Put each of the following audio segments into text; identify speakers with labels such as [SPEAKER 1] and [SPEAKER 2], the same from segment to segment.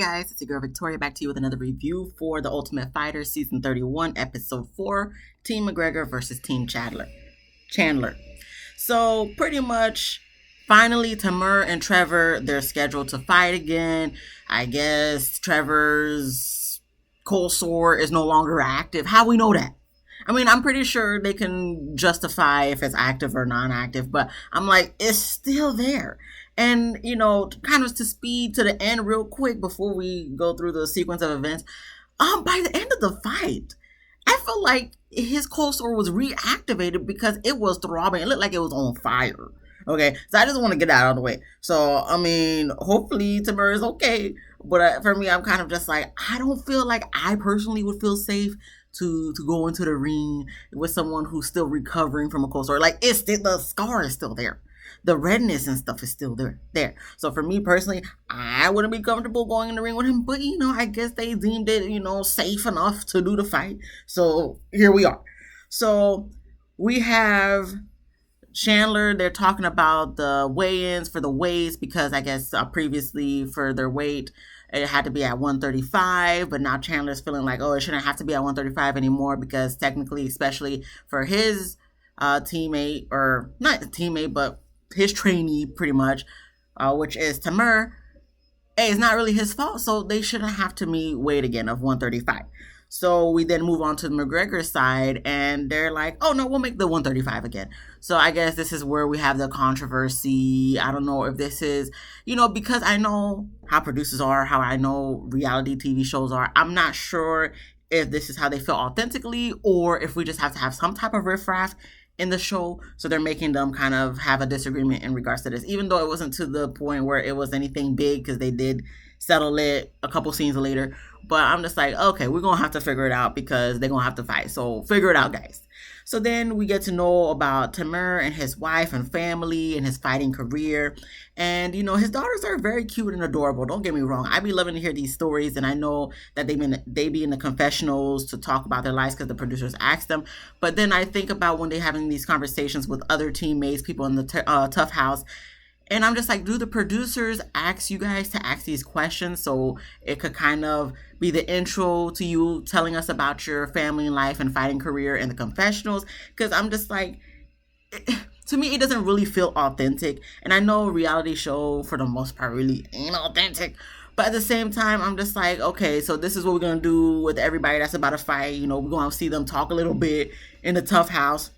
[SPEAKER 1] guys, it's your girl Victoria back to you with another review for The Ultimate Fighter Season 31, Episode 4, Team McGregor versus Team Chandler. So pretty much, finally, Tamur and Trevor, they're scheduled to fight again. I guess Trevor's cold sore is no longer active. How we know that? I mean, I'm pretty sure they can justify if it's active or non-active, but I'm like, it's still there. And, kind of to speed to the end real quick before we go through the sequence of events, by the end of the fight, I felt like his cold sore was reactivated because it was throbbing. It looked like it was on fire. Okay, so I just want to get that out of the way. So, I mean, hopefully Tamura is okay. But for me, I'm kind of just like, I don't feel like I personally would feel safe to go into the ring with someone who's still recovering from a cold sore. Like, the scar is still there. The redness and stuff is still there. So for me personally, I wouldn't be comfortable going in the ring with him. But, I guess they deemed it, safe enough to do the fight. So here we are. So we have Chandler. They're talking about the weigh-ins for the weights because I guess previously for their weight, it had to be at 135, but now Chandler's feeling like, it shouldn't have to be at 135 anymore because technically, especially for his teammate, or not teammate, but his trainee pretty much, which is Tamur, it's not really his fault, so they shouldn't have to meet weight again of 135. So we then move on to the McGregor side, and they're like, oh no, we'll make the 135 again. So I guess this is where we have the controversy. I don't know if this is, because I know how producers are, how I know reality TV shows are. I'm not sure if this is how they feel authentically, or if we just have to have some type of riffraff in the show, so they're making them kind of have a disagreement in regards to this, even though it wasn't to the point where it was anything big, because they did settle it a couple scenes later. But I'm just like, okay, we're gonna have to figure it out because they're gonna have to fight, so figure it out, guys. So then we get to know about Tamur and his wife and family and his fighting career. And, his daughters are very cute and adorable. Don't get me wrong. I be loving to hear these stories. And I know that they be in the confessionals to talk about their lives because the producers ask them. But then I think about when they're having these conversations with other teammates, people in the Tough House. And I'm just like, do the producers ask you guys to ask these questions so it could kind of be the intro to you telling us about your family life and fighting career in the confessionals? Because I'm just like, to me, it doesn't really feel authentic. And I know reality show, for the most part, really ain't authentic. But at the same time, I'm just like, okay, so this is what we're going to do with everybody that's about to fight. We're going to see them talk a little bit in the Tough House.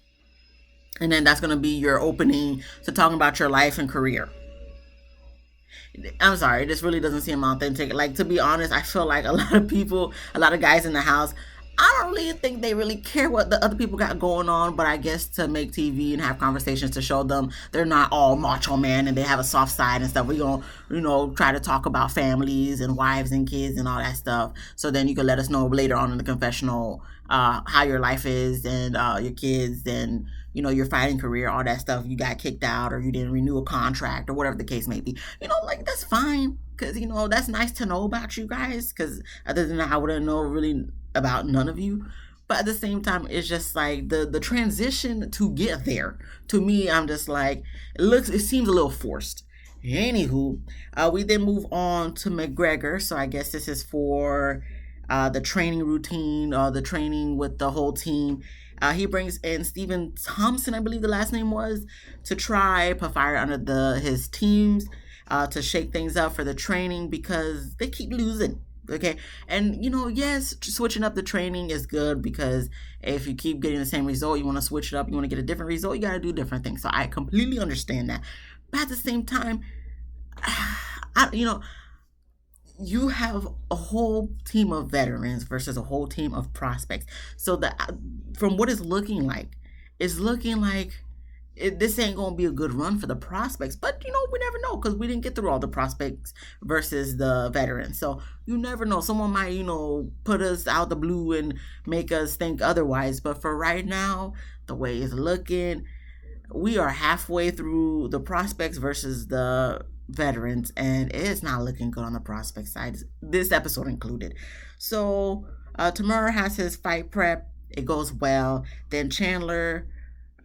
[SPEAKER 1] And then that's going to be your opening to talking about your life and career. I'm sorry, this really doesn't seem authentic. Like, to be honest, I feel like a lot of guys in the house, I don't really think they really care what the other people got going on, but I guess to make TV and have conversations to show them they're not all macho man and they have a soft side and stuff. We're going to, try to talk about families and wives and kids and all that stuff. So then you can let us know later on in the confessional how your life is and your kids and, your fighting career, all that stuff. You got kicked out or you didn't renew a contract or whatever the case may be. That's fine because, that's nice to know about you guys because other than that, I wouldn't know really about none of you. But at the same time, it's just like the transition to get there. To me, I'm just like, it seems a little forced. Anywho, we then move on to McGregor. So I guess this is for the training routine, the training with the whole team. He brings in Stephen Thompson, I believe the last name was, to try put fire under his teams to shake things up for the training because they keep losing. Okay. And, yes, switching up the training is good because if you keep getting the same result, you want to switch it up, you want to get a different result, you got to do different things. So I completely understand that. But at the same time, you have a whole team of veterans versus a whole team of prospects. So from what it's looking like, this ain't going to be a good run for the prospects. But, we never know because we didn't get through all the prospects versus the veterans. So you never know. Someone might, put us out the blue and make us think otherwise. But for right now, the way it's looking, we are halfway through the prospects versus the veterans, and it's not looking good on the prospect side, this episode included. So Tamura has his fight prep. It goes well. Then Chandler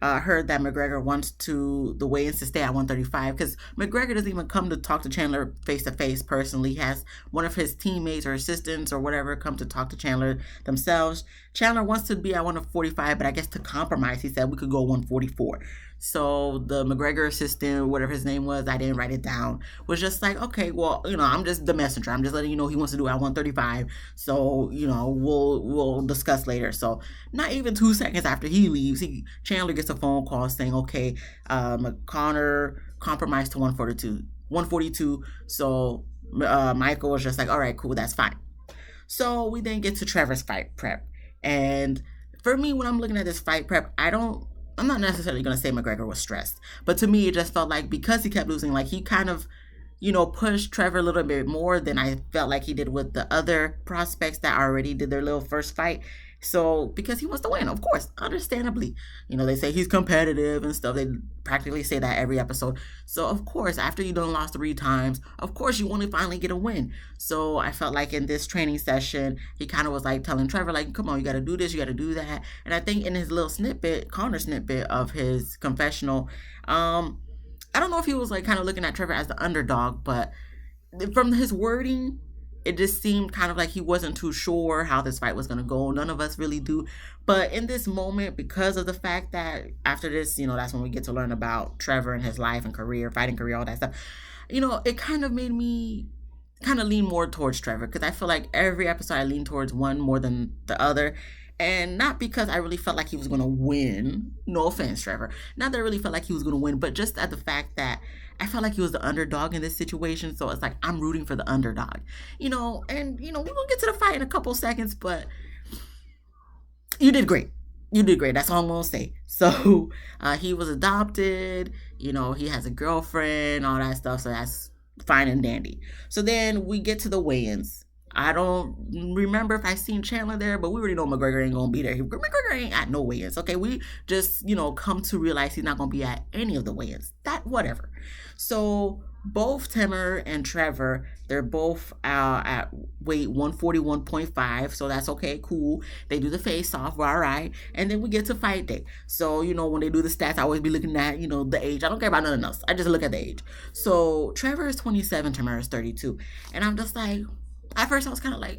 [SPEAKER 1] heard that McGregor wants the weigh-ins to stay at 135 because McGregor doesn't even come to talk to Chandler face to face personally. He has one of his teammates or assistants or whatever come to talk to Chandler themselves. Chandler wants to be at 145, but I guess to compromise, he said we could go 144. So the McGregor assistant, whatever his name was, I didn't write it down, was just like, okay, well, I'm just the messenger. I'm just letting you know he wants to do it at 135. So, we'll discuss later. So not even 2 seconds after he leaves, Chandler gets a phone call saying, okay, Connor compromised to 142. So Michael was just like, all right, cool, that's fine. So we then get to Trevor's fight prep. And for me, when I'm looking at this fight prep, I'm not necessarily going to say McGregor was stressed, but to me, it just felt like because he kept losing, like he kind of, pushed Trevor a little bit more than I felt like he did with the other prospects that already did their little first fight. So, because he wants to win, of course, understandably. They say he's competitive and stuff. They practically say that every episode. So, of course, after you done lost 3 times, of course, you want to finally get a win. So, I felt like in this training session, he kind of was like telling Trevor, like, come on, you got to do this, you got to do that. And I think in his little Connor snippet of his confessional, I don't know if he was like kind of looking at Trevor as the underdog, but from his wording, it just seemed kind of like he wasn't too sure how this fight was going to go. None of us really do. But in this moment, because of the fact that after this, that's when we get to learn about Trevor and his life and career, fighting career, all that stuff, it kind of made me kind of lean more towards Trevor because I feel like every episode I lean towards one more than the other. And not because I really felt like he was going to win. No offense, Trevor. Not that I really felt like he was going to win, but just at the fact that I felt like he was the underdog in this situation. So it's like I'm rooting for the underdog. And, we're going to get to the fight in a couple seconds, but you did great. You did great. That's all I'm going to say. So he was adopted. He has a girlfriend, all that stuff. So that's fine and dandy. So then we get to the weigh-ins. I don't remember if I seen Chandler there, but we already know McGregor ain't gonna be there. McGregor ain't at no weigh-ins. Okay, we just come to realize he's not gonna be at any of the weigh-ins. That whatever. So both Timur and Trevor, they're both at weight 141.5. So that's okay, cool. They do the face off, we're all right, and then we get to fight day. So when they do the stats, I always be looking at the age. I don't care about nothing else. I just look at the age. So Trevor is 27, Timur is 32, and I'm just like. At first, I was kind of like,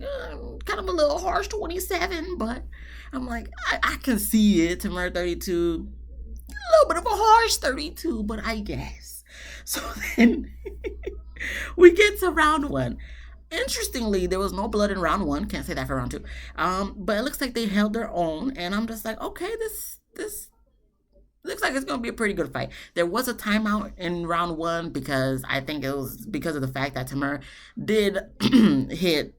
[SPEAKER 1] kind of a little harsh, 27, but I'm like, I can see it. Timur 32, a little bit of a harsh 32, but I guess. So then we get to round one. Interestingly, there was no blood in round one. Can't say that for round two. But it looks like they held their own, and I'm just like, okay, this looks like it's going to be a pretty good fight. There was a timeout in round one because I think it was because of the fact that Timur did hit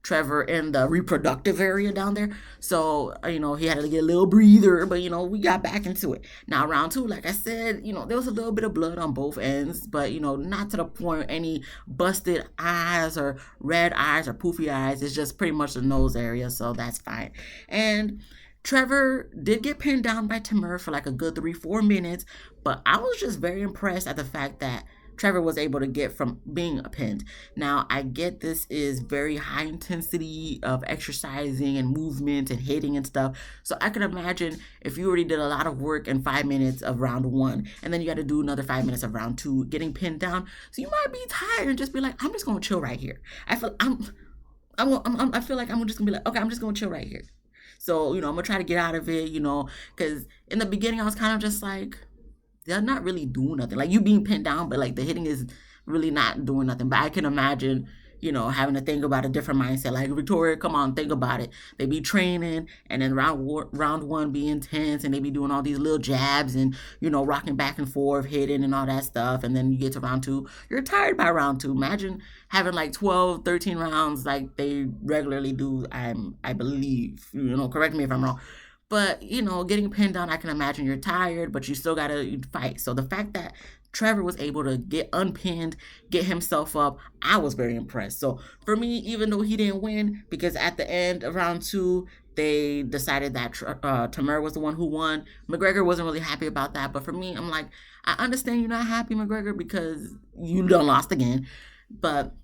[SPEAKER 1] Trevor in the reproductive area down there. So, he had to get a little breather, but, we got back into it. Now, round two, like I said, there was a little bit of blood on both ends, but, not to the point any busted eyes or red eyes or poofy eyes. It's just pretty much the nose area, so that's fine. And Trevor did get pinned down by Timur for like a good 3-4 minutes, but I was just very impressed at the fact that Trevor was able to get from being pinned. Now, I get this is very high intensity of exercising and movement and hitting and stuff. So I can imagine if you already did a lot of work in 5 minutes of round one, and then you got to do another 5 minutes of round two, getting pinned down. So you might be tired and just be like, I'm just going to chill right here. I feel like I'm just going to be like, okay, I'm just going to chill right here. So, I'm going to try to get out of it, because in the beginning I was kind of just like, they're not really doing nothing. Like, you being pinned down, but, like, the hitting is really not doing nothing. But I can imagine, having to think about a different mindset. Like, Victoria, come on, think about it. They be training, and then round one be intense, and they be doing all these little jabs and, rocking back and forth, hitting and all that stuff. And then you get to round two, you're tired by round two. Imagine having, like, 12, 13 rounds like they regularly do, I believe. Correct me if I'm wrong. But, getting pinned down, I can imagine you're tired, but you still got to fight. So the fact that Trevor was able to get unpinned, get himself up, I was very impressed. So for me, even though he didn't win, because at the end of round two, they decided that Timur was the one who won. McGregor wasn't really happy about that. But for me, I'm like, I understand you're not happy, McGregor, because you done lost again. But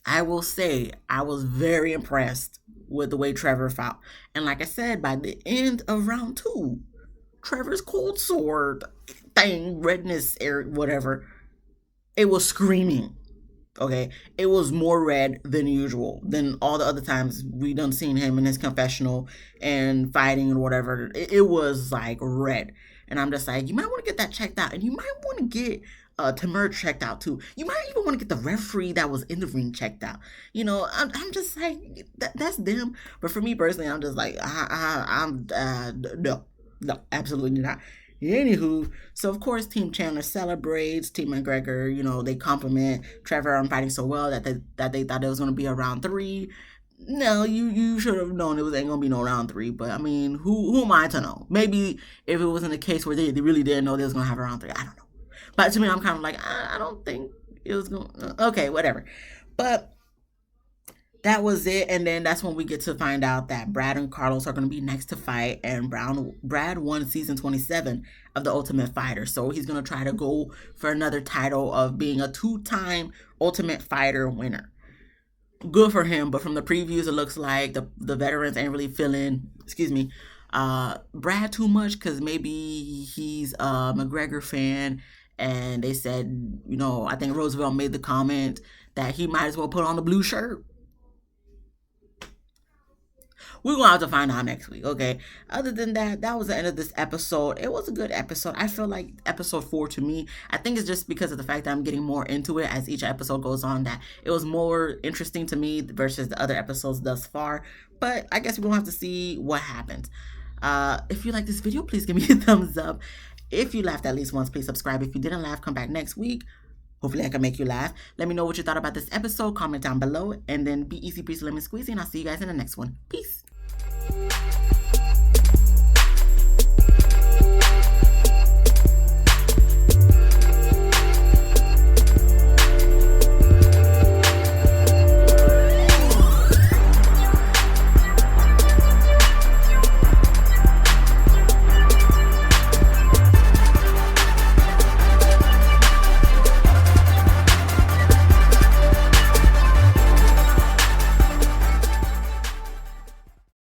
[SPEAKER 1] I will say I was very impressed with the way Trevor fought. And like I said, by the end of round two, Trevor's cold sword thing, redness, or whatever, it was screaming. Okay, it was more red than usual than all the other times we done seen him in his confessional and fighting and whatever. It was like red, and I'm just like, you might want to get that checked out, and you might want to get Tamur checked out too. You might even want to get the referee that was in the ring checked out. I'm just like that's them. But for me personally, I'm just like I'm no, no, absolutely not. Anywho, so of course Team Chandler celebrates. Team McGregor, they compliment Trevor on fighting so well that they thought it was gonna be a round three. No, you should have known it ain't gonna be no round three. But I mean, who am I to know? Maybe if it was in a case where they really didn't know they was gonna have a round three, I don't know. But to me, I'm kind of like I don't think it was gonna. Okay, whatever. But that was it. And then that's when we get to find out that Brad and Carlos are going to be next to fight. And Brad won season 27 of The Ultimate Fighter. So he's going to try to go for another title of being a 2-time Ultimate Fighter winner. Good for him. But from the previews, it looks like the veterans ain't really feeling, Brad too much, because maybe he's a McGregor fan. And they said, I think Roosevelt made the comment that he might as well put on the blue shirt. We're gonna have to find out next week, okay? Other than that, that was the end of this episode. It was a good episode. I feel like episode 4 to me, I think it's just because of the fact that I'm getting more into it as each episode goes on, that it was more interesting to me versus the other episodes thus far. But I guess we're gonna have to see what happens. If you like this video, please give me a thumbs up. If you laughed at least once, please subscribe. If you didn't laugh, come back next week. Hopefully I can make you laugh. Let me know what you thought about this episode. Comment down below. And then be easy, breezy, lemon squeezy. And I'll see you guys in the next one. Peace.